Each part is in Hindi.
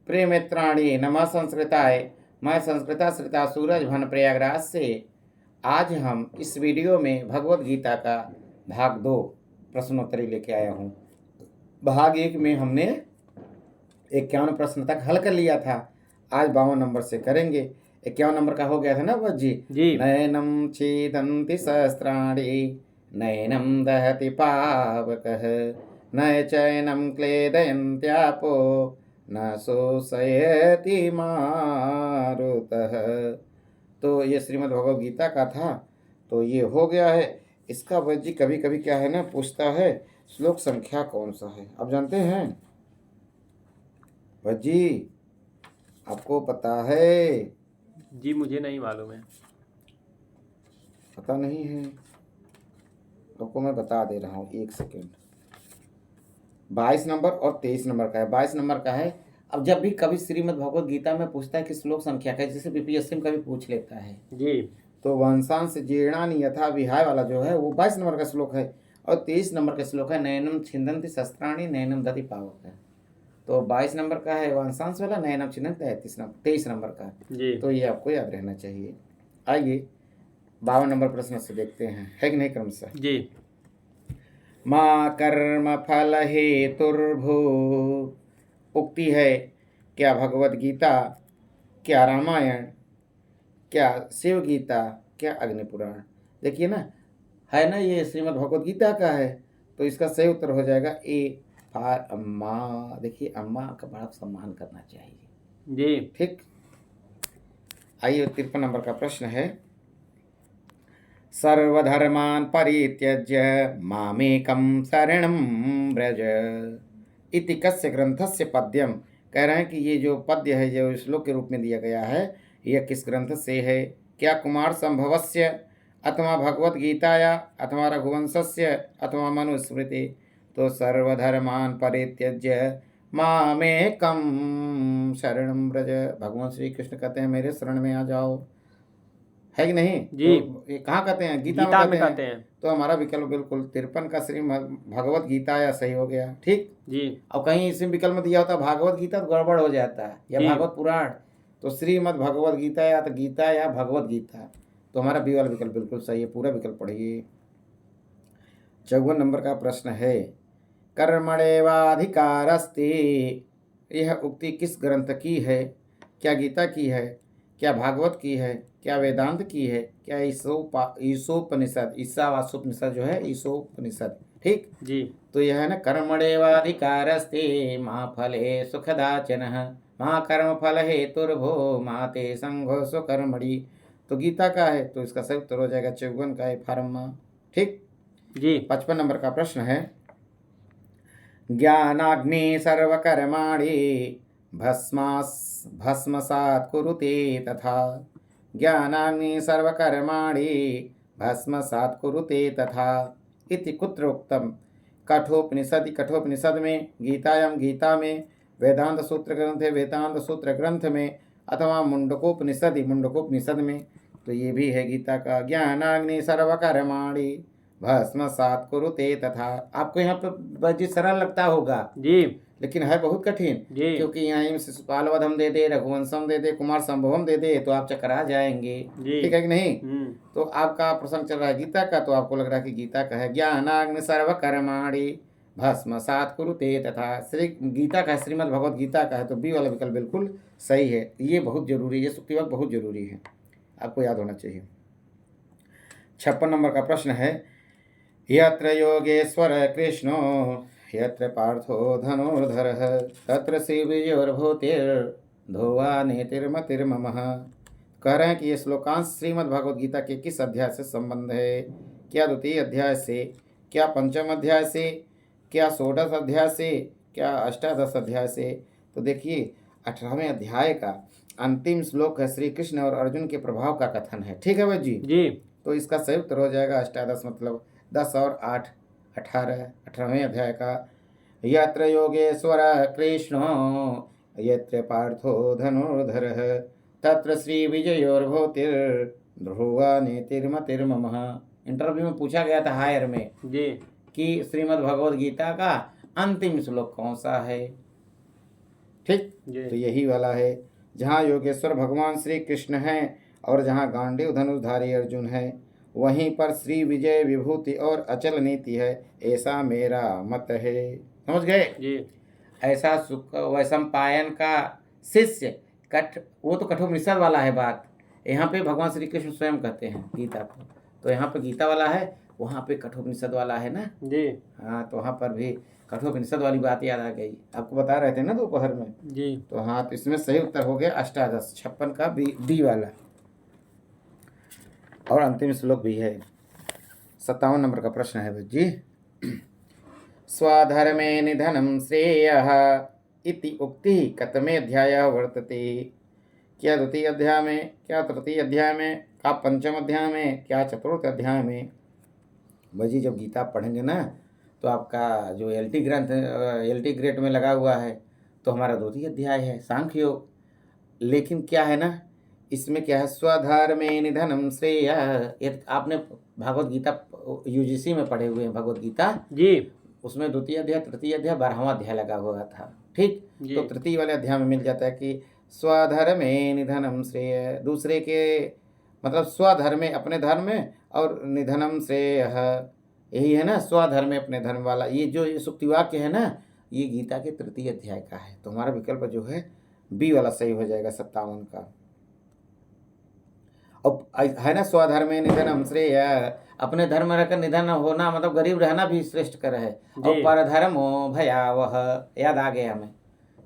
प्रिय मित्राणि नमः संस्कृताय। मैं संस्कृता श्रिता सूरज भन प्रयागराज से आज हम इस वीडियो में भगवत गीता का भाग 2 प्रश्नोत्तरी लेके आया हूँ। भाग 1 में हमने 51 प्रश्न तक हल कर लिया था। आज 52 नंबर से करेंगे। 51 नंबर का हो गया था ना बस जी। नयनम छेदन्ति सहस्राणि नयनम दहति पावकः न चैनम क्लेदयन्त्यापो न शोषयति मारुतः। तो ये श्रीमद् भगवद गीता का था। तो ये हो गया है। इसका वैद्य जी कभी कभी क्या है ना पूछता है श्लोक संख्या कौन सा है। आप जानते हैं वैद्य जी, आपको पता है? जी मुझे नहीं मालूम है। पता नहीं है? आपको मैं बता दे रहा हूँ, एक सेकेंड। 22 नंबर और 23 नंबर का है। 22 नंबर का है। अब जब भी कभी श्रीमद् भगवद गीता में पूछता है कि श्लोक संख्या का, जैसे बीपीएससी में कभी पूछ लेता है जी, तो वंशांश जीर्णानि यथा विहाय वाला जो है वो 22 नंबर का श्लोक है। और 23 नंबर का श्लोक है नयनम छिन्दन्ति शस्त्राणि नयनम दधि पावक है। तो 22 नंबर का है वंशांश वाला, नयनम छिन्दन्ति 23 नंबर का। जी। तो ये आपको याद रहना चाहिए। आइए 52 नंबर प्रश्न से देखते हैं, है कि नहीं क्रमशः। जी। माँ कर्म फल हेतुर्भू उक्ति है। क्या भगवत गीता, क्या रामायण, क्या शिव गीता, क्या अग्नि पुराण। देखिए ना, है ना, ये श्रीमद् भगवत गीता का है। तो इसका सही उत्तर हो जाएगा ए फॉर अम्मा। देखिए अम्मा का बड़ा सम्मान करना चाहिए जी। ठीक। आइए 53 नंबर का प्रश्न है। सर्वधर्मान् परित्यज्य मामेकं शरणं व्रज इति कस्य ग्रंथस्य पद्यम। कह रहे हैं कि ये जो पद्य है जो श्लोक के रूप में दिया गया है यह किस ग्रंथ से है। क्या कुमार संभवस्य अथवा भगवत गीताया अथवा रघुवंशस्य अथवा मनुस्मृति। तो सर्वधर्मान् परित्यज्य मामेकं शरणं व्रज। भगवान श्री कृष्ण कहते हैं मेरे शरण में आ जाओ, है कि नहीं जी। तो ये कहाँ कहते हैं? गीता गीता में में कहते कहते हैं। हैं। तो हमारा विकल्प बिल्कुल 53 का श्रीमद् भगवत गीता या सही हो गया ठीक। जी। और कहीं इसी विकल्प में दिया होता भागवत गीता तो गड़बड़ हो जाता है, या जी। भागवत पुराण। तो श्रीमद् भगवत गीता या तो गीता या भगवत गीता। तो हमारा बी वाला विकल्प बिल्कुल सही है। पूरा विकल्प पढ़िए। 54 नंबर का प्रश्न है। कर्मणेवाधिकारस्ति यह उक्ति किस ग्रंथ की है। क्या गीता की है, क्या भागवत की है, क्या वेदांत की है, क्या ईशोपनिषद, ईशावासोपनिषद जो है ईशोपनिषद ठीक। जी। तो यह है ना कर्मणेवाधिकारस्ते माँ फले सुखदाचन माँ कर्म फल हेतुर्भो माँ ते संघो स्वकर्मणि। तो गीता का है तो इसका सही उत्तर हो जाएगा 54 का है फार्मा ठीक। जी। 55 नंबर का प्रश्न है। ज्ञानाग्नि सर्वकर्माणि भस्मसात् कुरुते तथा। ज्ञानाग्नि सर्वकर्माणि भस्मसात् कुरुते तथा इति कुत्र उक्तम। कठोपनिषद, कठोपनिषद में, गीतायाम गीता में, वेदांत सूत्र ग्रंथ है वेदांत सूत्र ग्रंथ में, अथवा मुंडकोपनिषद में। तो ये भी है गीता का। ज्ञानाग्नि सर्वकर्माणि भस्मसात् कुरुते तथा। आपको यहाँ पे बड़ी सरल लगता होगा जी। लेकिन है बहुत कठिन। जी। क्योंकि यहाँ में शिशुपाल वध हम दे दे, रघुवंशम दे दे, कुमार संभवम दे दे तो आप चकरा जाएंगे ठीक है कि नहीं। तो आपका प्रसंग चल रहा है गीता का, तो आपको लग रहा है कि गीता का है। ज्ञानाग्नि सर्वकर्माणि भस्मसात् कुरुते तथा। श्री गीता का, श्रीमद् भगवद गीता का है। तो बी वाला विकल्प बिल्कुल सही है। ये बहुत जरूरी है, ये सुक्ति वक्त बहुत जरूरी है, आपको याद होना चाहिए। 56 नंबर का प्रश्न है। यत्र योगेश्वर कृष्णो यत्र पार्थो धनुर्धरः तत्र शिवयोर्भूतिर्ध्रुवा नेतिर्मतिर्ममः। कह रहे हैं कि ये श्लोकांश श्रीमद् भगवद गीता के किस अध्याय से संबंध है। क्या द्वितीय अध्याय से, क्या पंचम अध्याय से, क्या षोडश अध्याय से, क्या अष्टादश अध्याय से। तो देखिए 18वें अध्याय का अंतिम श्लोक है श्री कृष्ण और अर्जुन के प्रभाव का कथन है ठीक है भाई जी। जी। तो इसका सही उत्तर हो जाएगा अष्टादश, मतलब 10 और 8 18, 18वें अध्याय का। यत्र योगेश्वर कृष्णो यत्र पार्थो धनुर्धरः तत्र श्री विजयोर्भूतिर्ध्रुवा नेतिर्मतिर्ममः। इंटरव्यू में पूछा गया था हायर में जी। कि श्रीमद् भगवद गीता का अंतिम श्लोक कौन सा है। ठीक। जी तो यही वाला है, जहाँ योगेश्वर भगवान श्री कृष्ण हैं और जहाँ गांडीव धनुषधारी अर्जुन है, वहीं पर श्री विजय विभूति और अचल नीति है, ऐसा मेरा मत है। समझ गए। जी ऐसा सुख वैशंपायन का शिष्य वो तो कठोपनिषद वाला है बात, यहाँ पे भगवान श्री कृष्ण स्वयं कहते हैं गीता को, तो यहाँ पे गीता वाला है, वहाँ पे कठोपनिषद वाला है ना। जी हाँ, तो वहाँ पर भी कठोपनिषद वाली बात याद आ गई, आपको बता रहे थे ना दोपहर में। जी तो हाँ, तो इसमें सही उत्तर हो गया अष्टादश 56 का डी वाला। और अंतिम श्लोक भी है, 57 नंबर का प्रश्न है जी। स्वधर्मे निधनम श्रेयः इति उक्ति कतमे अध्याय वर्तते। क्या द्वितीय अध्याय में, क्या तृतीय अध्याय में, क्या पंचम अध्याय में, क्या चतुर्थ अध्याय में? भाई जब गीता पढ़ेंगे ना तो आपका जो एलटी ग्रेड में लगा हुआ है, तो हमारा द्वितीय अध्याय है सांख्य योग। लेकिन क्या है ना, इसमें क्या है, स्वधर्मे निधनम श्रेय। आपने भागवत गीता यूजीसी में पढ़े हुए हैं भगवत गीता जी उसमें द्वितीय अध्याय, तृतीय अध्याय, 12वां अध्याय लगा हुआ था। ठीक। जी तो तृतीय वाले अध्याय में मिल जाता है कि स्वधर्मे निधनम श्रेय, दूसरे के मतलब स्वधर्म में अपने धर्म में, और निधनम श्रेय यही है ना, स्वधर्म में अपने धर्म वाला। ये जो ये सुक्ति वाक्य है ना, ये गीता के तृतीय अध्याय का है। तो हमारा विकल्प जो है बी वाला सही हो जाएगा 57 का। और है ना, स्वधर्मे निधनम श्रेय, अपने धर्म रहकर निधन होना मतलब गरीब रहना भी श्रेष्ठ कर है। और परधर्मो भयावह, याद आ गया हमें।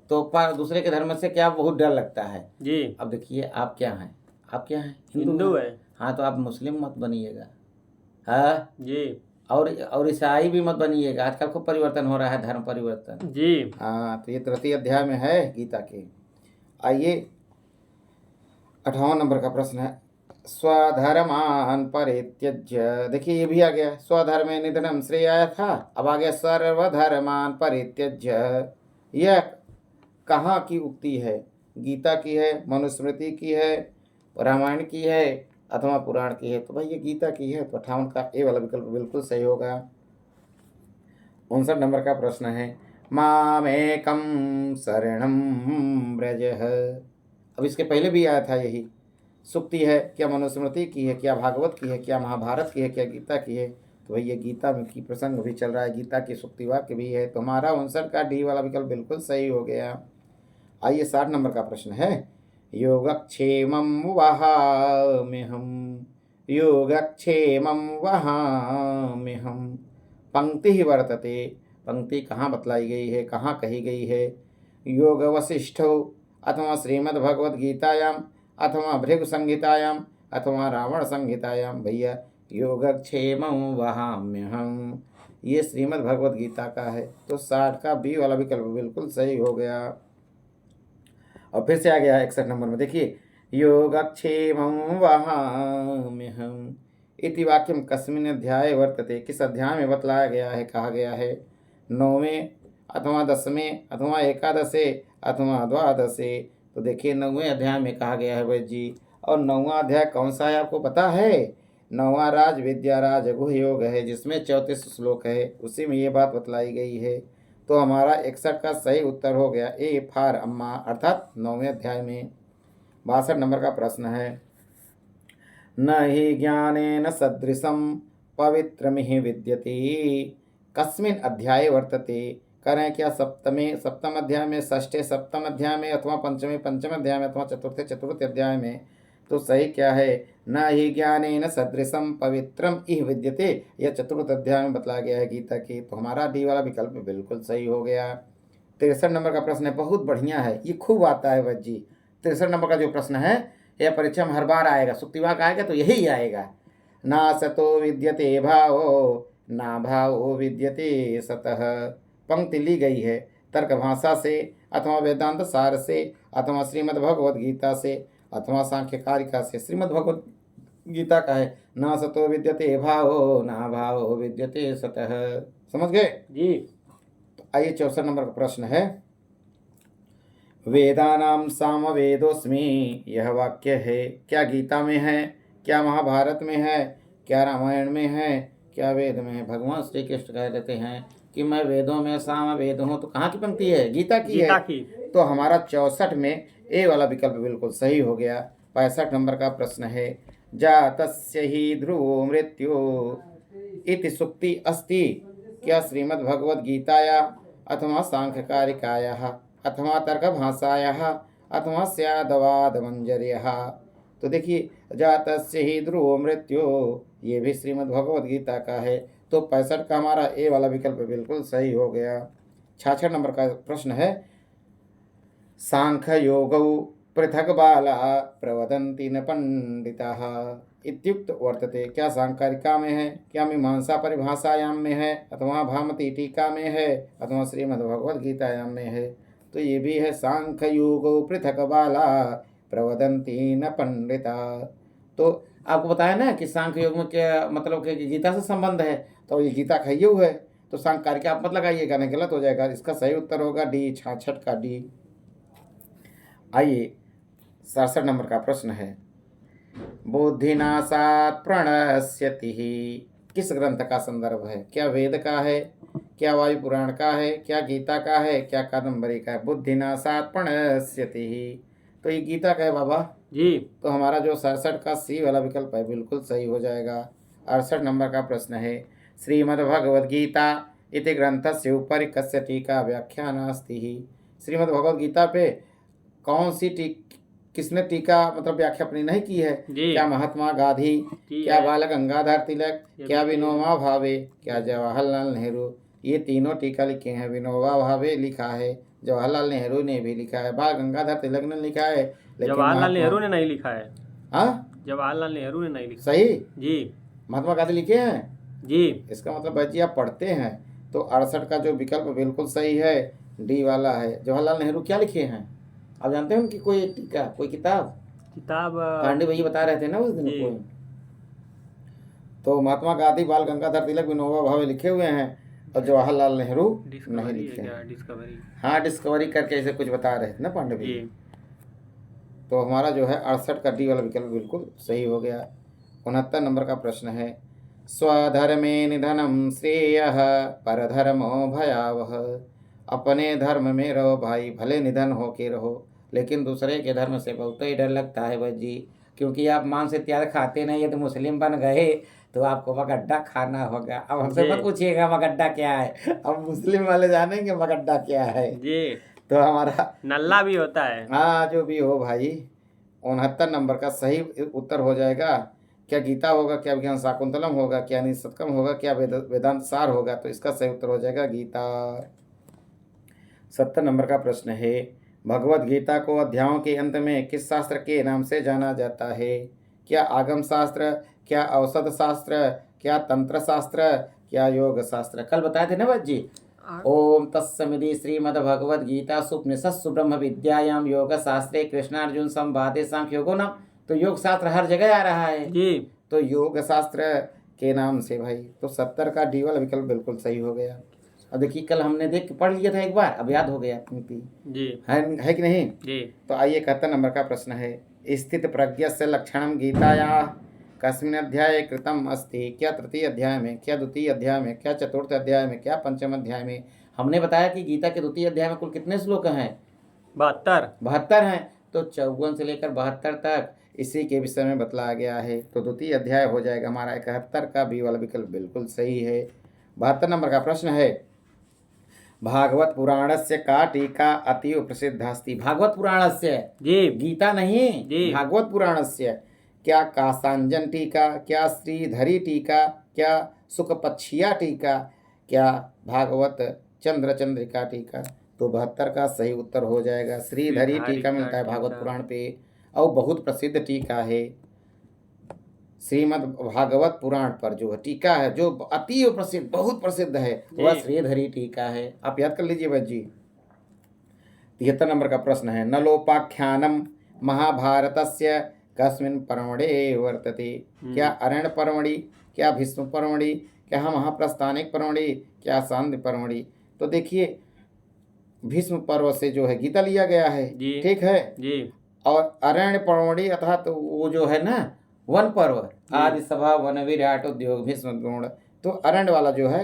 तो पर दूसरे के धर्म से क्या बहुत डर लगता है जी। अब देखिए आप क्या हैं, आप क्या हैं, हिंदू है। हाँ, तो आप मुस्लिम मत बनिएगा, हाँ जी। और ईसाई भी मत बनिएगा। आजकल खूब परिवर्तन हो रहा है, धर्म परिवर्तन जी। हाँ। तो ये तृतीय अध्याय में है गीता के। आइए 58 नंबर का प्रश्न है, स्वधर्मान परित्यज्य। देखिए ये भी आ गया, स्वधर्मे निधनम श्रेय आया था, अब आ गया सर्वधर्मान परित्यज्य। यह कहाँ की उक्ति है? गीता की है, मनुस्मृति की है, रामायण की है, अथवा पुराण की है? तो भाई ये गीता की है, तो 58 का ए वाला विकल्प बिल्कुल सही होगा। 59 नंबर का प्रश्न है, मामेकम शरणम व्रजः। अब इसके पहले भी आया था यही, सुक्ति है, क्या मनुस्मृति की है, क्या भागवत की है, क्या महाभारत की है, क्या गीता की है? तो भाई ये गीता में की प्रसंग भी चल रहा है, गीता की सुक्ति वाक्य भी है। तो हमारा 59 का डी वाला विकल्प बिल्कुल सही हो गया। आइए 60 नंबर का प्रश्न है, योगक्षेमं वहाम्यहम्, योगक्षेमं वहाम्यहम्। पंक्ति ही वर्तते, पंक्ति कहाँ बतलाई गई है, कहाँ कही गई है? योग वसिष्ठौ अथवा श्रीमद्भगवद्गीतायाम अथवा भृगु संहितायाम अथवा रावण संहितायाम? भैया योगक्षेमं वहाम्यहम्, ये श्रीमद्भगवद्गीता का है। तो 60 का बी वाला विकल्प बिल्कुल सही हो गया। और फिर से आ गया 61 नंबर में, देखिए योगक्षेमं वहाम्यहम् इति वाक्यम कस्मिन् अध्याये वर्तते। किस अध्याय में बतलाया गया है, कहा गया है? 9वें अथवा 10वें अथवा 11 अथवा 12? तो देखिए 9वें अध्याय में कहा गया है भाई जी। और 9वां अध्याय कौन सा है आपको पता है? 9वां राज विद्या राज गुह योग है, जिसमें 34 श्लोक है, उसी में ये बात बतलाई गई है। तो हमारा 61 का सही उत्तर हो गया ए फार अम्मा, अर्थात 9वें अध्याय में। 62 नंबर का प्रश्न है, न हि ज्ञानेन सदृशं पवित्रमिह विद्यते, कस्मिन् अध्याये वर्तते? करें क्या सप्तम अध्याय में, षष्ठे सप्तम अध्याय में, अथवा पंचमे पंचम अध्याय में, अथवा चतुर्थे चतुर्थ अध्याय में? तो सही क्या है? न हि ज्ञानेन सदृशं पवित्रम इह विद्यते, यह चतुर्थ अध्याय में बतलाया गया है गीता की। तो हमारा डी वाला विकल्प बिल्कुल सही हो गया। 63 नंबर का प्रश्न है, बहुत बढ़िया है, ये खूब आता है बच्ची। 63 नंबर का जो प्रश्न है यह परीक्षा में हर बार आएगा, सुक्तिवाक आएगा तो यही आएगा। ना सतो विद्यते भावो, ना भावो विद्यते सतः। पंक्ति ली गई है तर्क भाषा से, अथवा वेदांत सार से, अथवा श्रीमद् भगवद गीता से, अथवा सांख्य कारिका से। श्रीमद् भगवद गीता का है, ना सतो विद्यते भावो, ना भावो विद्यते सतः। समझ गए जी। तो आइए 64 नंबर का प्रश्न है, वेदानाम सामवेदोस्मि, यह वाक्य है, क्या गीता में है, क्या महाभारत में है, क्या रामायण में है, क्या वेद में है? भगवान श्री कृष्ण कह देते हैं कि मैं वेदों में सामवेद हूँ। तो कहाँ की पंक्ति है? गीता की गीता है। की। तो हमारा 64 में ए वाला विकल्प बिल्कुल सही हो गया। 65 नंबर का प्रश्न है, जातस्य ही ध्रुवो मृत्यु इति सुक्ति अस्ति। क्या श्रीमद्भगवद्गीताया अथवा सांख्यकारिकायाः अथवा तर्कभाषायाः अथवा स्यादवादमंजर्यः। तो देखिए, जातस्य ही ध्रुवो मृत्यु, ये भी श्रीमद्भगवद्गीता का है। तो 65 का हमारा ए वाला विकल्प बिल्कुल सही हो गया। 66 नंबर का प्रश्न है, सांख्य योगौ पृथक बाला प्रवदन्ति न पंडिताः इत्युक्त वर्तते। क्या सांकारिका में है, क्या मीमांसा परिभाषायाम में है, अथवा भामती टीका में है, अथवा श्रीमद्भगवद्गीतायाम में है। तो ये भी है, सांख्य योगौ पृथक बाला प्रवदन्ति न पंडिता। तो आपको बताया ना कि सांख्य योग में क्या मतलब कि गीता से संबंध है, तो ये गीता का योग है, तो सांकारिका आप मत लगाइएगा, नहीं गलत हो जाएगा। इसका सही उत्तर होगा डी, 66 का डी। आइए 67 नंबर का प्रश्न है, बुद्धिनाशात् प्रणश्यति किस ग्रंथ का संदर्भ है? क्या वेद का है, क्या वायु पुराण का है, क्या गीता का है, क्या कादम्बरी का है? बुद्धिनाशात् प्रणश्यति, तो ये गीता का है बाबा जी। तो हमारा जो 67 का सी वाला विकल्प है बिल्कुल सही हो जाएगा। 68 नंबर का प्रश्न है, श्रीमद्भगवद्गीता इति ग्रंथस्य उपरि कस्य टीका व्याख्या नास्ति। श्रीमद्भगवद्गीता पे कौन सी किसने टीका मतलब व्याख्या अपनी नहीं की है? क्या महात्मा गांधी, क्या बाल गंगाधर तिलक, क्या विनोबा भावे, क्या जवाहरलाल नेहरू? ये तीनों टीका लिखे हैं। विनोबा भावे लिखा है, जवाहरलाल नेहरू ने भी लिखा है, बाल गंगाधर तिलक ने लिखा है, लेकिन जवाहरलाल नेहरू ने नहीं लिखा है। हाँ, जवाहरलाल नेहरू ने नहीं लिखा। सही जी। महात्मा गांधी लिखे हैं जी। इसका मतलब भाई जी आप पढ़ते हैं। तो 68 का जो विकल्प बिल्कुल सही है, डी वाला है। जवाहरलाल नेहरू क्या लिखे हैं आप जानते हैं उनकी कोई टीका, कोई किताब पांडे भैया बता रहे थे ना उस दिन कोई। तो महात्मा गांधी, बाल गंगाधर तिलक, विनोबा भावे लिखे हुए हैं और जवाहरलाल नेहरू नहीं लिखे हैं। डिस्कवरी, हाँ डिस्कवरी करके ऐसे कुछ बता रहे थे ना पांडे भैया। तो हमारा जो है 68 का डी वाला विकल्प बिल्कुल सही हो गया। 69 नंबर का प्रश्न है, स्वधर्मे निधनम श्रेयः परधर्मो भयावह। अपने धर्म में रहो भाई, भले निधन हो के रहो, लेकिन दूसरे के धर्म से बहुत ही डर लगता है भाई जी, क्योंकि आप मांस इत्यादि खाते नहीं है तो मुस्लिम बन गए तो आपको मगड्डा खाना होगा। अब हमसे मत पूछिएगा मगड्डा क्या है, अब मुस्लिम वाले जानेंगे मगड्डा क्या है जी। तो हमारा नल्ला भी होता है। हाँ जो भी हो भाई। 69 नंबर का सही उत्तर हो जाएगा। क्या गीता होगा, क्या विज्ञान शाकुंतलम होगा, क्या निशतकम होगा, क्या वेदांत सार होगा? तो इसका सही उत्तर हो जाएगा गीता। 70 नंबर का प्रश्न है, भगवत गीता को अध्यायों के अंत में किस शास्त्र के नाम से जाना जाता है? क्या आगम शास्त्र, क्या औषध शास्त्र, क्या तंत्र शास्त्र, क्या योग शास्त्र? कल बताए थे ना बस जी। ओम तत्समिति श्रीमद्भगवद गीता सुपनिषत्सु ब्रह्म विद्यायाम योग शास्त्रे कृष्णार्जुन संवादे सांख्य योगो नाम। तो योग शास्त्र हर जगह आ रहा है जी। तो योग शास्त्र के नाम से भाई। तो 70 का डी वाला विकल्प बिल्कुल सही हो गया। अब देखिए कल हमने देख के पढ़ लिया था एक बार, अब याद हो गया जी है कि नहीं जी। तो आइए 71 नंबर का प्रश्न है, स्थित प्रज्ञस्य लक्षणम गीताया कस्मिन् अध्याये कृतम अस्ति? क्या तृतीय अध्याय में, क्या द्वितीय अध्याय में, क्या चतुर्थ अध्याय में, क्या पंचम अध्याय में? हमने बताया कि गीता के द्वितीय अध्याय में कुल कितने श्लोक हैं? 72 हैं। तो 54 से लेकर 72 तक इसी के विषय में बतलाया गया है। तो द्वितीय अध्याय हो जाएगा हमारा। 71 का बी वाला विकल्प बिल्कुल सही है। 72 नंबर का प्रश्न है, भागवत पुराणस्य का टीका अतीव प्रसिद्धास्ति? भागवत पुराणस्य जी। गीता नहीं जी। भागवत पुराणस्य। क्या कासांजन टीका, क्या श्रीधरी टीका, क्या सुखपक्षिया टीका, क्या भागवत चंद्रिका टीका? तो 72 का सही उत्तर हो जाएगा श्रीधरी टीका मिलता है भागवत पुराण पे और बहुत प्रसिद्ध टीका है। श्रीमद् भागवत पुराण पर जो टीका है जो अति प्रसिद्ध बहुत प्रसिद्ध है वह श्रीधरी टीका है। आप याद कर लीजिए बस जी। 73 नंबर का प्रश्न है, नलोपाख्यानम महाभारतस्य कस्मिन् पर्वणे वर्तते? क्या अरण्य पर्वणि, क्या भीष्म पर्वणि, क्या महाप्रस्थानिक पर्वणि, क्या शांति पर्वणि? तो देखिए भीष्म पर्व से जो है गीता लिया गया है, ठीक है जी। और अरण्य पर्वणि अर्थात तो वो जो है ना वन पर्व, आदि सभा वन विराट उद्योग भीष्म द्रोण, तो अरण्य वाला जो है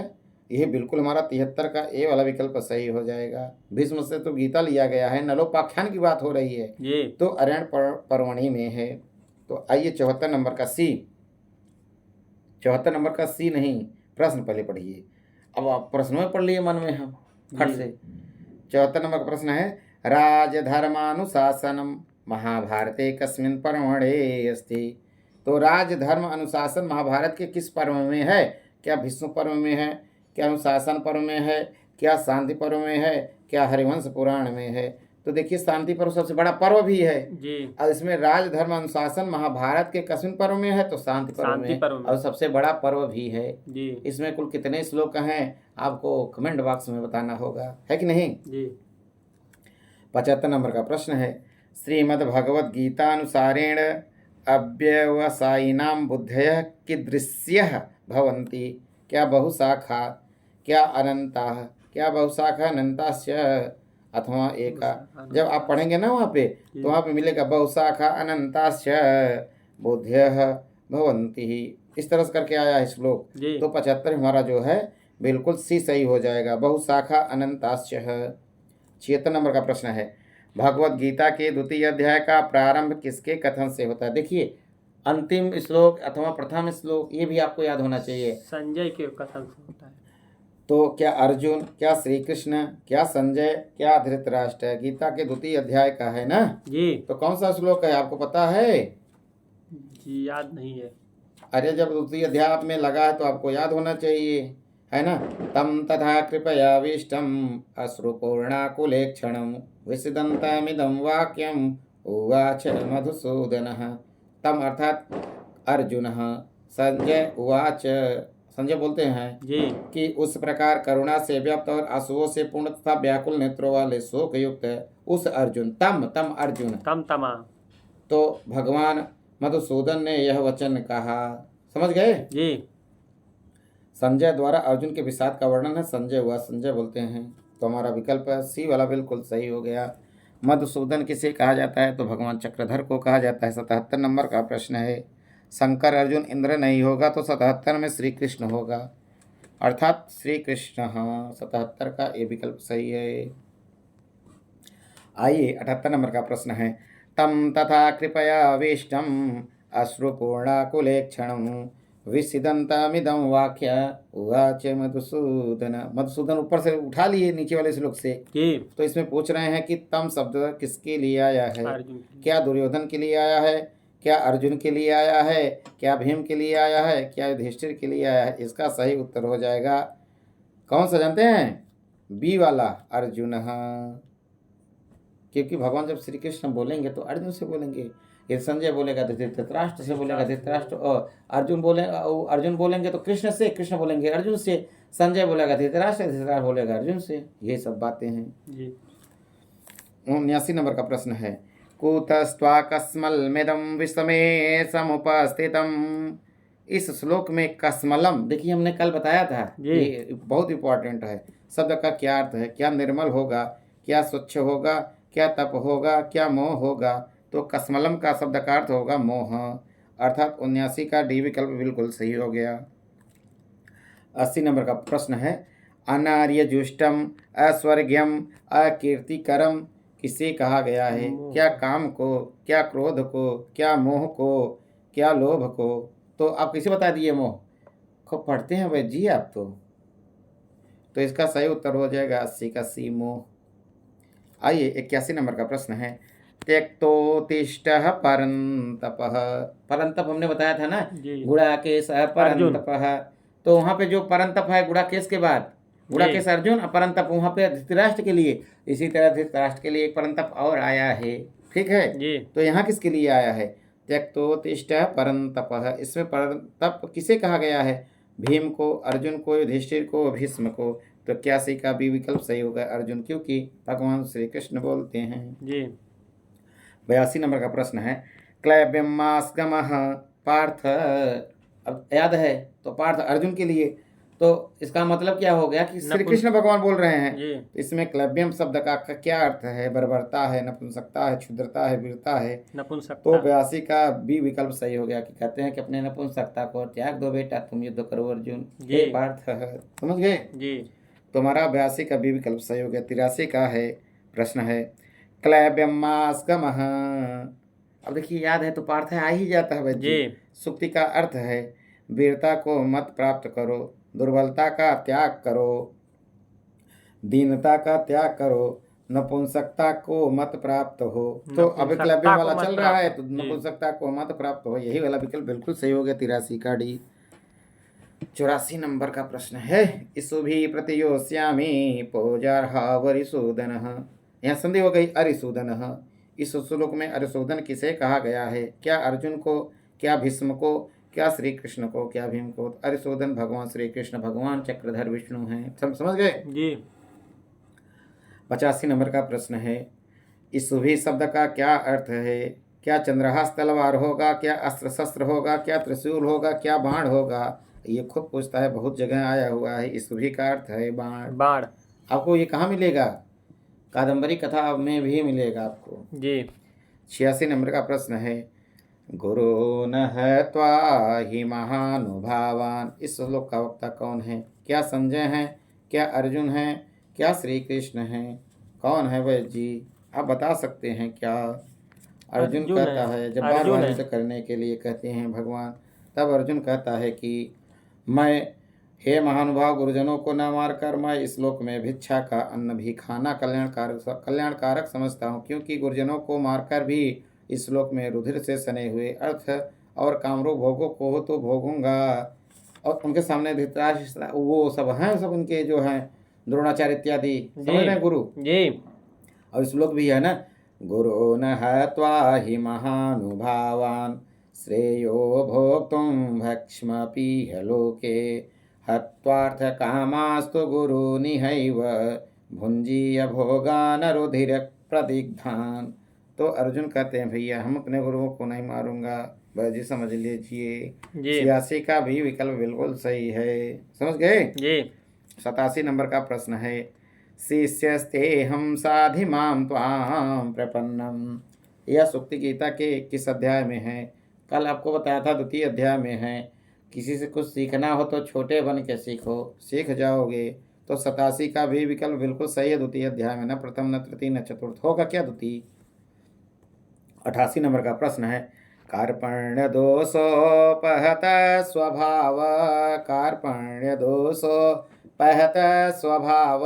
यह बिल्कुल हमारा 73 का ए वाला विकल्प सही हो जाएगा। भीष्म से तो गीता लिया गया है, नलोपाख्यान की बात हो रही है, जी तो अरण्य पर्वणि में है। तो आइए 74 नंबर का सी, 74 नंबर का सी नहीं, प्रश्न पहले पढ़िए। अब आप प्रश्न में पढ़ लिए मन में हम फट जी। से। 74 नंबर का प्रश्न है, राजधर्मानुशासनम महाभारते कस्मिन् पर्वणे अस्ति। तो राजधर्म अनुशासन महाभारत के किस पर्व में है? क्या भीष्म पर्व में है, क्या अनुशासन पर्व में है, क्या शांति पर्व में है, क्या हरिवंश पुराण में है? तो देखिए शांति पर्व सबसे बड़ा पर्व भी है, जी और इसमें राजधर्म अनुशासन महाभारत के कस्मिन् पर्व में है? तो शांति पर्व शांति में, पर्व में। और सबसे बड़ा पर्व भी है। जी इसमें कुल कितने श्लोक हैं आपको कमेंट बॉक्स में बताना होगा, है कि नहीं। जी 75 नंबर का प्रश्न है, श्रीमद्भगवद्गीतानुसारेण अव्यवसायिनां बुद्धयः कीदृश्यः भवन्ति? क्या बहुशाखा, क्या अनंताः, क्या बहुशाखा अनंताश्च, अथवा एका? जब आप पढ़ेंगे ना वहाँ पे, तो वहाँ पे मिलेगा बहुशाखा अनंताश्च बुद्धयः भवन्ति। इस तरह से करके आया है श्लोक। जी तो 75 हमारा जो है बिल्कुल सी सही हो जाएगा, बहुशाखा अनंताश्च। 76 नंबर का प्रश्न है, भगवत गीता के द्वितीय अध्याय का प्रारंभ किसके कथन से होता है? देखिए अंतिम श्लोक अथवा प्रथम श्लोक ये भी आपको याद होना चाहिए। संजय के कथन से होता है। तो क्या अर्जुन, क्या श्री कृष्ण, क्या संजय, क्या धृतराष्ट्र? गीता के द्वितीय अध्याय का है ना। जी तो कौन सा श्लोक है आपको पता है? जी याद नहीं है। अरे जब द्वितीय अध्याय में लगा है तो आपको याद होना चाहिए, है ना। तम तथा कृपयाविष्टम अश्रुपूर्णाकुलेक्षणं विसदन्तमिदं वाक्यम उवाच मधुसूदनः। तम अर्थात अर्जुनः संजय उवाच, संजय बोलते हैं जी कि उस प्रकार करुणा से व्याप्त और आंसुओं से पूर्ण तथा व्याकुल नेत्रों वाले शोक युक्त उस अर्जुन, तम तम अर्जुन, तम तमा। तो भगवान मधुसूदन ने यह वचन कहा। समझ गए। जी संजय द्वारा अर्जुन के विषाद का वर्णन है, संजय हुआ, संजय बोलते हैं। तो हमारा विकल्प सी वाला बिल्कुल सही हो गया। मधुसूदन किसे कहा जाता है? तो भगवान चक्रधर को कहा जाता है। 77 नंबर का प्रश्न है, शंकर अर्जुन इंद्र नहीं होगा तो 77 में श्री कृष्ण होगा, अर्थात श्री कृष्ण। हाँ 77 का ये विकल्प सही है। आइए 78 नंबर का प्रश्न है, तम तथा कृपयाविष्टम अश्रुपूर्णाकुलेक्षणं विसिदन्तमिदं वाक्य उवाच मधुसूदन। मधुसूदन ऊपर से उठा लिए नीचे वाले श्लोक से। जी तो इसमें पूछ रहे हैं कि तम शब्द किसके लिए आया है? अर्जुन के लिए। क्या दुर्योधन के लिए आया है, क्या अर्जुन के लिए आया है, क्या भीम के लिए आया है, क्या युधिष्ठिर के लिए आया है? इसका सही उत्तर हो जाएगा कौन सा जानते हैं? बी वाला, अर्जुन। क्योंकि भगवान जब श्री कृष्ण बोलेंगे तो अर्जुन से बोलेंगे, ये संजय बोलेगा तो धृतराष्ट्र से बोलेगा धृतराष्ट्र, और अर्जुन बोलेंगे तो कृष्ण से, कृष्ण बोलेंगे अर्जुन से, संजय बोलेगा धृतराष्ट्र, धृतराष्ट्र बोलेगा अर्जुन से। ये सब बातें हैं। जी 79 नंबर का प्रश्न है, कूतस्त्वाकस्मलमिदं विषमे समुपस्थितम्। इस श्लोक में कस्मलम, देखिए हमने कल बताया था, जी। ये बहुत इंपॉर्टेंट है। शब्द का क्या अर्थ है? क्या निर्मल होगा, क्या स्वच्छ होगा, क्या तप होगा, क्या मोह होगा? तो कस्मलम का शब्द का अर्थ होगा मोह, अर्थात 79 का डी विकल्प बिल्कुल सही हो गया। 80 नंबर का प्रश्न है, अनार्यजुष्टम अस्वर्ग्यम अकीर्तिकरम किसे कहा गया है? क्या काम को, क्या क्रोध को, क्या मोह को, क्या लोभ को? तो आप किसे बता दिए? मोह। खूब पढ़ते हैं भाई जी आप तो इसका सही उत्तर हो जाएगा 80 का सी, मोह। आइए 81 नंबर का प्रश्न है, त्यक्तोत्तिष्ठः परन्तपः। परंतप हमने बताया था ना, जी गुड़ाकेश परंतपः। तो वहाँ पे जो परंतप है गुड़ाकेश के बाद, गुड़ाकेश अर्जुन और परंतप वहाँ पे धृतराष्ट्र के लिए। इसी तरह धृतराष्ट्र के लिए एक परंतप और आया है, ठीक है जी तो यहाँ किसके लिए आया है? त्यक्तोत्तिष्ठः परन्तपः। इसमें परंतप किसे कहा गया है? भीम को, अर्जुन को, युधिष्ठिर को, भीष्म को। तो 81 का भी विकल्प सही होगा अर्जुन, क्योंकि भगवान श्री कृष्ण बोलते हैं। जी 82 नंबर का प्रश्न है, क्लैब्यमास्गमः पार्थ। अब याद है तो पार्थ अर्जुन के लिए, तो इसका मतलब क्या हो गया कि श्री नपुंस- कृष्ण भगवान बोल रहे हैं। जी इसमें क्लैब्यम शब्द का क्या अर्थ है? बर्बरता है, नपुंसकता है, क्षुद्रता है, वीरता है। तो नपुंसकता 82 का बी विकल्प सही हो गया कि कहते हैं कि अपने नपुंसकता को त्याग दो बेटा, तुम युद्ध करो अर्जुन। जी। हे पार्थ, समझ गए? जी तुम्हारा 82 का बी विकल्प सही हो गया। 83 का है प्रश्न है क्लैब्यमास्कमः। अब देखिए याद है तो पार्थ है आ ही जाता है बच्ची। जी सुक्ति का अर्थ है वीरता को मत प्राप्त करो, दुर्बलता का त्याग करो, दीनता का त्याग करो, नपुंसकता को मत प्राप्त हो। तो अब क्लैब्यम नपुंसकता को वाला मत चल रहा है प्राप्त तो हो। जी। नपुंसकता को मत प्राप्त हो, यही वाला विकल्प बिल्कुल सही हो गया। 83 का डी। 84 नंबर का प्रश्न है इसु भी प्रतियोस्यामि पूजार्हा वरिसूदन। यहाँ संधि हो गई अरिसूदन। इस श्लोक में अरिसूदन किसे कहा गया है? क्या अर्जुन को, क्या भीष्म को, क्या श्री कृष्ण को, क्या भीम को? अरिसूदन भगवान श्री कृष्ण भगवान चक्रधर विष्णु हैं। समझ गए? जी 85 नंबर का प्रश्न है इस सुभी शब्द का क्या अर्थ है? क्या चंद्रहास तलवार होगा, क्या अस्त्र शस्त्र होगा, क्या त्रिशूल होगा, क्या बाण होगा? ये खूब पूछता है, बहुत जगह आया हुआ है। इस सुभी का अर्थ है बाण। बाण। आपको ये कहाँ मिलेगा? कादम्बरी कथा में भी मिलेगा आपको। जी 86 नंबर का प्रश्न है गुरु न हत्वा हि महानुभावान। इस श्लोक का वक्ता कौन है? क्या संजय हैं, क्या अर्जुन हैं, क्या श्री कृष्ण हैं? कौन है वह जी? आप बता सकते हैं क्या? अर्जुन अर्जुन कहता है। है, जब बार अर्जुन बार है। युद्ध करने के लिए कहते हैं भगवान, तब अर्जुन कहता है कि मैं, हे महानुभाव, गुरुजनों को न मारकर मैं इस लोक में भिक्षा का अन्न भी खाना कल्याणकारक समझता हूँ, क्योंकि गुरुजनों को मारकर भी इस लोक में रुधिर से सने हुए अर्थ और कामरूप भोगों को तो भोगूंगा। और उनके सामने धृतराष्ट्र वो सब हैं, सब उनके जो हैं द्रोणाचार्य इत्यादि, समझ रहे हैं गुरु? जी और इस श्लोक भी है ना, गुरु न हत्वा हि महानुभावान श्रेयो भोक्तुं भक्ष्मपीह लोके हत्वार्थ कामास्तु गुरु निहैव भुंजीय भोगान रुधिर प्रदिग्धान। तो अर्जुन कहते हैं भैया हम अपने गुरुओं को नहीं मारूंगा। जी समझ लीजिए। जी 86 का भी विकल्प बिल्कुल सही है। समझ गए? जी 87 नंबर का प्रश्न है शिष्यस्तेहं साधि मां त्वां प्रपन्नम। यह सुक्ति गीता के किस अध्याय में है? कल आपको बताया था 2य अध्याय में है। किसी से कुछ सीखना हो तो छोटे बन के सीखो, सीख जाओगे। तो 87 का भी विकल्प बिल्कुल सही है। 2य अध्याय में न प्रथम न तृतीय न चतुर्थ होगा क्या? 2। 88 नंबर का प्रश्न है कार्पण्य दोषोपहत स्वभाव। कार्पण्य दोषोपहत स्वभाव।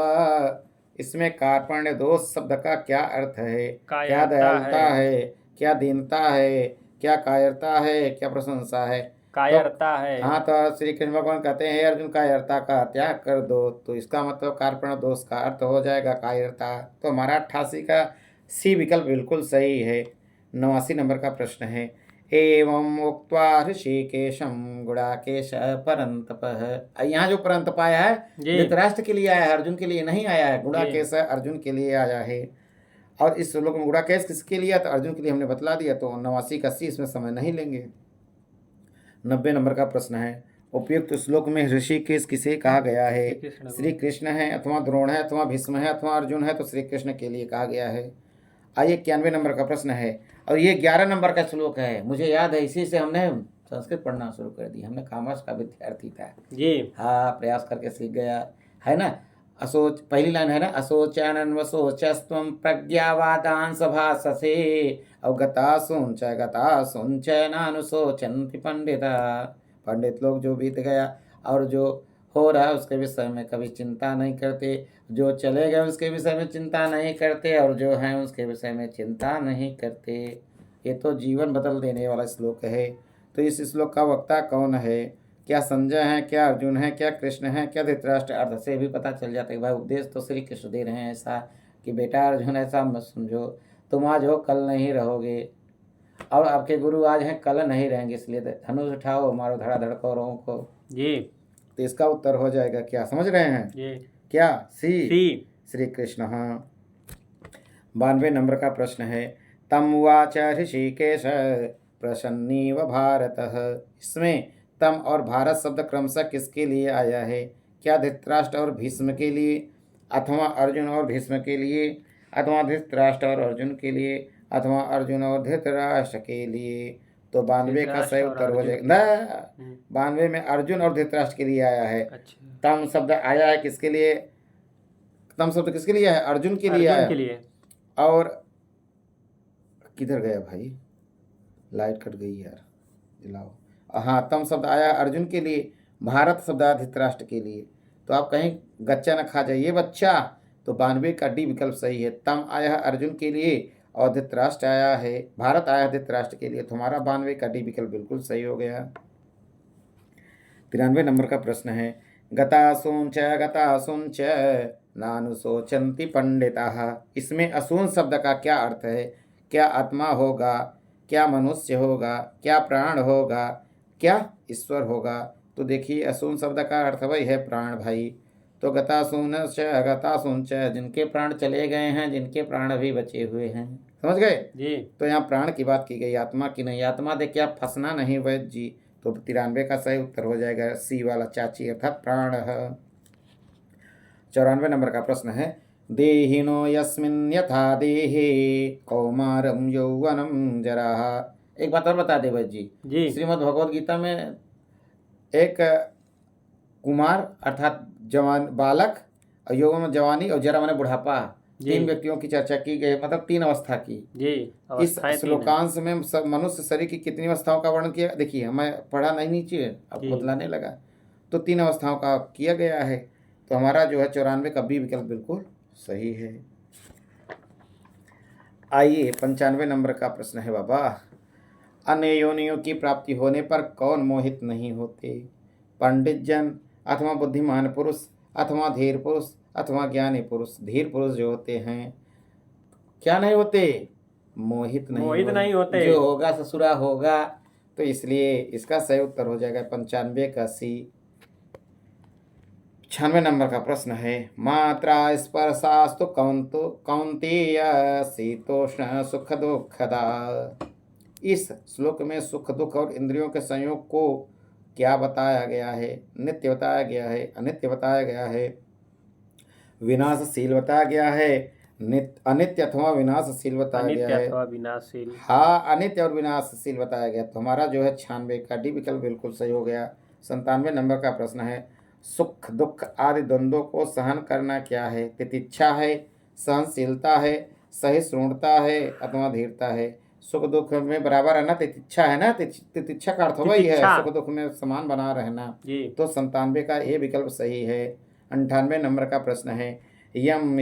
इसमें कार्पण्य दोष शब्द का क्या अर्थ है? क्या दयालुता है, क्या दीनता है, क्या कायरता है, क्या प्रशंसा है? कायरता है। हाँ, तो श्री कृष्ण भगवान कहते हैं अर्जुन कायरता का त्याग कर दो। तो इसका मतलब कार्पण्य दोष का अर्थ हो जाएगा कायरता। तो हमारा 88 का सी विकल्प बिल्कुल सही है। 89 नंबर का प्रश्न है एवं उक्त्वा ऋषिकेशं गुडाकेश परंतपः। यहाँ जो परंतप आया है धृतराष्ट्र के लिए आया है, अर्जुन के लिए नहीं आया है। गुडाकेश अर्जुन के लिए आया है। और इस श्लोक में गुडाकेश किसके लिए? तो अर्जुन के लिए हमने बतला दिया। तो 89 का सी इसमें समय नहीं लेंगे। 90 नंबर का प्रश्न है उपयुक्त श्लोक में ऋषिकेश किसे कहा गया है? श्री कृष्ण है, अथवा द्रोण है, अथवा भीष्म है, अथवा अर्जुन है? तो श्री कृष्ण के लिए कहा गया है। आइए 91 नंबर का प्रश्न है और ये 11 नंबर का श्लोक है। मुझे याद है, इसी से हमने संस्कृत पढ़ना शुरू कर दी। हमने कॉमर्स का विद्यार्थी था जी। हाँ, प्रयास करके सीख गया है ना। असोच, पहली लाइन है ना, असोचानन्वसोचस्त्वं प्रज्ञावादांस भाससे अवगतासुंच गतासुंच नानुशोचन्ति पंडिता। पंडित लोग जो बीत गया और जो हो रहा है उसके विषय में कभी चिंता नहीं करते, जो चले गए उसके विषय में चिंता नहीं करते, और जो हैं उसके विषय में चिंता नहीं करते। ये तो जीवन बदल देने वाला श्लोक है। तो इस श्लोक का वक्ता कौन है? क्या संजय है, क्या अर्जुन है, क्या कृष्ण है, क्या धृतराष्ट्र? अर्थ से भी पता चल जाता है कि भाई उपदेश तो श्री कृष्ण दे रहे हैं ऐसा कि बेटा अर्जुन ऐसा मत समझो, तुम आज हो कल नहीं रहोगे, और आपके गुरु आज हैं कल नहीं रहेंगे, इसलिए धनुष उठाओ मारो धड़ाधड़ कौरवों को। जी तो इसका उत्तर हो जाएगा क्या? समझ रहे हैं? जी क्या? सी श्री कृष्ण। हाँ। 92 नंबर का प्रश्न है तम उवाच ऋषिकेश प्रसन्नीव भारत। इसमें तम और भारत शब्द क्रमशः किसके लिए आया है? क्या धृतराष्ट्र और भीष्म के लिए, अथवा अर्जुन और भीष्म के लिए, अथवा धृतराष्ट्र और अर्जुन के लिए, अथवा अर्जुन और धृतराष्ट्र के लिए? तो 92 का सही धृतराष्ट्र और उत्तर हो अर्जुन जाएगा ना। हम्म, 92 में अर्जुन और धृतराष्ट्र के लिए आया है। अच्छा। तम शब्द आया है किसके लिए? तम शब्द किसके लिए है? अर्जुन के लिए अर्जुन आया। के लिए। और किधर गया भाई? लाइट कट गई यार, जलाओ। हाँ, तम शब्द आया अर्जुन के लिए, भारत शब्द आया धृतराष्ट्र के लिए। तो आप कहीं गच्चा न खा जाइए बच्चा। तो 92 का डी विकल्प सही है। तम आया है अर्जुन के लिए और धृतराष्ट्र आया है, भारत आया है धृतराष्ट्र के लिए। तुम्हारा 92 का डी विकल्प बिल्कुल सही हो गया। 93 नंबर का प्रश्न है, गतासूंच नानुशोचन्ति पंडिताः। इसमें असून शब्द का क्या अर्थ है? क्या आत्मा होगा, क्या मनुष्य होगा, क्या प्राण होगा, क्या ईश्वर होगा? तो देखिए असून शब्द का अर्थ वही है प्राण भाई। तो गतासूंच जिनके प्राण चले गए हैं, जिनके प्राण अभी बचे हुए हैं। समझ गए जी। तो यहाँ प्राण की बात की गई, आत्मा की नहीं। आत्मा देख के आप फंसना नहीं वैद्य जी। तो 93 का सही उत्तर हो जाएगा सी वाला, चाची अर्थात प्राण। 94 नंबर का प्रश्न है, देहिनो यस्मिन् यथा देहे कौमारम यौवनम जराः। एक बात और बता दे वैद्य जी, श्रीमद् भगवद गीता में एक कुमार अर्थात जवान बालक, और यौवन में जवानी, और जरा माने बुढ़ापा, तीन व्यक्तियों की चर्चा की गई, मतलब 3 अवस्था की। जी, इस श्लोकांश में मनुष्य शरीर की कितनी अवस्थाओं का वर्णन किया? देखिए मैं पढ़ा नहीं नीचे, अब बदलाने लगा। तो 3 अवस्थाओं का किया गया है। तो हमारा जो है 94 का बी विकल्प बिल्कुल सही है। आइए 95 नंबर का प्रश्न है बाबा, अन्य योनियों की प्राप्ति होने पर कौन मोहित नहीं होते? पंडित जन, अथवा बुद्धिमान पुरुष, अथवा धीर पुरुष, अथवा ज्ञानी पुरुष? धीर पुरुष जो होते हैं क्या नहीं होते? मोहित नहीं होते। जो होगा ससुरा होगा। तो इसलिए इसका सही उत्तर हो जाएगा 95 का सी। 96 नंबर का प्रश्न है, मात्रा स्पर्शास्तु कौन्तेय शीतोष्ण सुख दुखदा। इस श्लोक में सुख दुख और इंद्रियों के संयोग को क्या बताया गया है? नित्य बताया गया है, अनित्य बताया गया है, विनाशशील बताया गया है, अनित्य अथवा विनाशशील बताया गया है। विनाशशील, हाँ, अनित्य और विनाशशील बताया गया। तो हमारा जो है 96 का डी विकल्प बिल्कुल सही हो गया। 97 नंबर का प्रश्न है, सुख दुख आदि द्वंद्वों को सहन करना क्या है? तितिक्षा है, सहनशीलता है, सहिष्णुता है, अथवा धीरता है? सुख दुख में बराबर है ना, तितिक्षा है ना। तितिक्षा का अर्थ वही है सुख दुख में समान बना रहना। तो 97 का ये विकल्प सही है। 98 नंबर का प्रश्न है, यम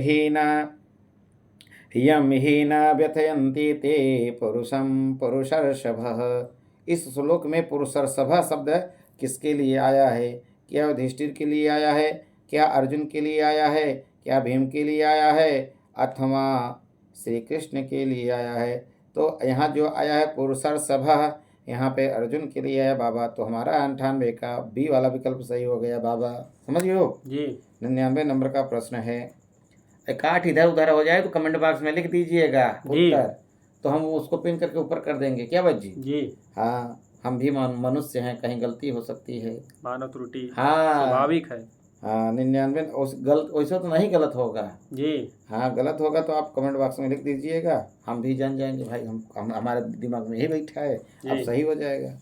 हीना व्यथयन्ति ते पुरुषम पुरुषर्षभः। इस श्लोक में पुरुषर्षभ शब्द किसके लिए आया है? क्या युधिष्ठिर के लिए आया है, क्या अर्जुन के लिए आया है, क्या भीम के लिए आया है, अथवा श्री कृष्ण के लिए आया है? तो यहाँ जो आया है पुरुषर्षभ, यहाँ पे अर्जुन के लिए है बाबा। तो हमारा 98 का बी वाला विकल्प सही हो गया बाबा। समझ गए हो जी। 99 नंबर का प्रश्न है, काट इधर उधर हो जाए तो कमेंट बॉक्स में लिख दीजिएगा उत्तर, तो हम उसको पिन करके ऊपर कर देंगे। क्या बच्ची जी? हाँ, हम भी मनुष्य हैं, कहीं गलती हो सकती है, मानव त्रुटि, हाँ स्वाभाविक है। हाँ 99 गलत वैसे तो नहीं गलत होगा जी। हाँ गलत होगा तो आप कमेंट बॉक्स में लिख दीजिएगा, हम भी जान जाएंगे भाई। हम हमारे दिमाग में यही बैठा है, अब सही हो जाएगा।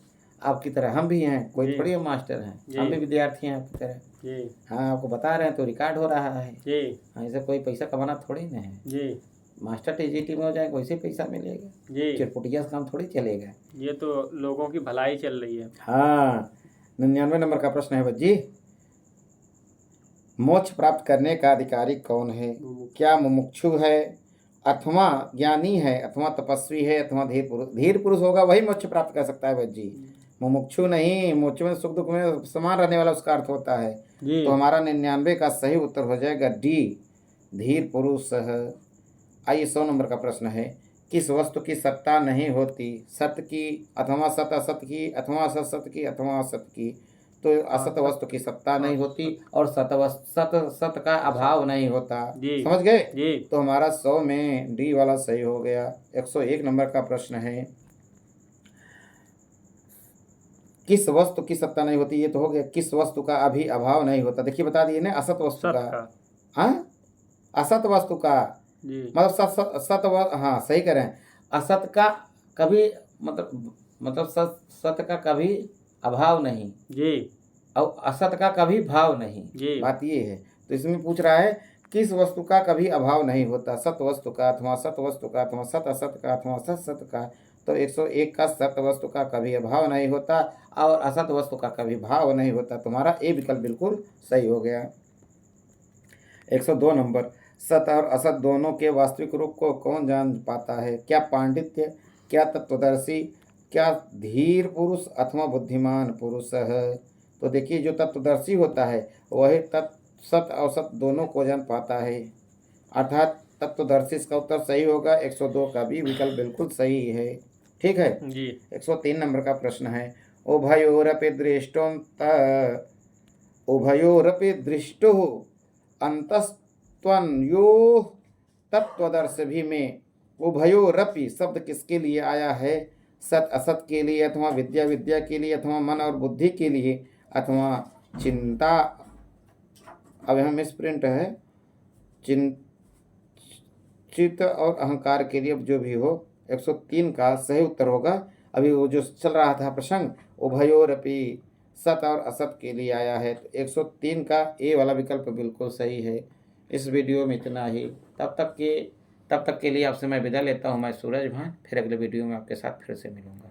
आपकी तरह हम भी हैं, कोई थोड़ी मास्टर हैं, हम भी विद्यार्थी हैं आपकी तरह जी। हाँ आपको बता रहे हैं तो रिकॉर्ड हो रहा है जी। हाँ ऐसे कोई पैसा कमाना थोड़ी ना है जी। मास्टर टीजीटी में हो जाए वैसे पैसा मिलेगा जी, चिरपुटिया से काम थोड़ी चलेगा। ये तो लोगों की भलाई चल रही है। हाँ 99 नंबर का प्रश्न है बच्ची, मोक्ष प्राप्त करने का अधिकारी कौन है? क्या मुमुक्षु है, अथवा ज्ञानी है, अथवा तपस्वी है, अथवा धीर पुरुष? धीर पुरुष होगा वही मोक्ष प्राप्त कर सकता है बच्ची, मुमुक्षु नहीं। मोक्ष में सुख दुख में समान रहने वाला उसका अर्थ होता है। तो हमारा 99 का सही उत्तर हो जाएगा डी, धीर पुरुष। आइए 100 नंबर का प्रश्न है, किस वस्तु की सत्ता नहीं होती? सत्य की, अथवा सत असत की, अथवा असत सत की, अथवा असत की? तो असत वस्तु की सत्ता नहीं होती और सत का अभाव नहीं होता। समझ गए जी। तो हमारा 100 में डी वाला सही हो गया। 101 नंबर का प्रश्न है, किस वस्तु की सत्ता नहीं होती, ये तो हो गया। किस वस्तु का अभी अभाव नहीं होता, देखिए बता दिए ना, असत वस्तु सत का। का। हाँ, असत वस्तु का जी। मतलब हाँ सही कह रहे हैं। असत का कभी मतलब सत का कभी अभाव नहीं जी। और असत का कभी भाव नहीं। जी। बात ये है। तो इसमें पूछ रहा है किस वस्तु का कभी अभाव नहीं होता, सत वस्तु का अथवा सत वस्तु का अथवा सत असत का अथवा सत सत का। तो 101 का सत वस्तु का कभी अभाव नहीं होता और असत वस्तु का कभी भाव नहीं होता। तुम्हारा ए विकल्प बिल्कुल सही हो गया। 102 नंबर, सत और असत दोनों के वास्तविक रूप को कौन जान पाता है? क्या पांडित्य, क्या तत्वदर्शी, क्या धीर पुरुष अथवा बुद्धिमान पुरुष है? तो देखिए जो तत्वदर्शी होता है वही सत और सत दोनों को जान पाता है, अर्थात तत्वदर्शी। इसका उत्तर सही होगा। 102 का भी विकल्प बिल्कुल सही है। ठीक है। जी। 103 नंबर का प्रश्न है, उभयोरपि दृष्टो अंतस्त्वन्यो तत्वदर्शी में उभयोरपि शब्द किसके लिए आया है? सत असत के लिए अथवा विद्या विद्या के लिए अथवा मन और बुद्धि के लिए अथवा चिंता, अब यहाँ मिसप्रिंट है, चित्त और अहंकार के लिए, जो भी हो। 103 का सही उत्तर होगा। अभी वो जो चल रहा था प्रसंग, उभयोरपि सत और असत के लिए आया है। तो 103 का ए वाला विकल्प बिल्कुल सही है। इस वीडियो में इतना ही। तब तक के लिए आपसे मैं विदा लेता हूँ। मैं सूरज भान, फिर अगले वीडियो में आपके साथ फिर से मिलूँगा।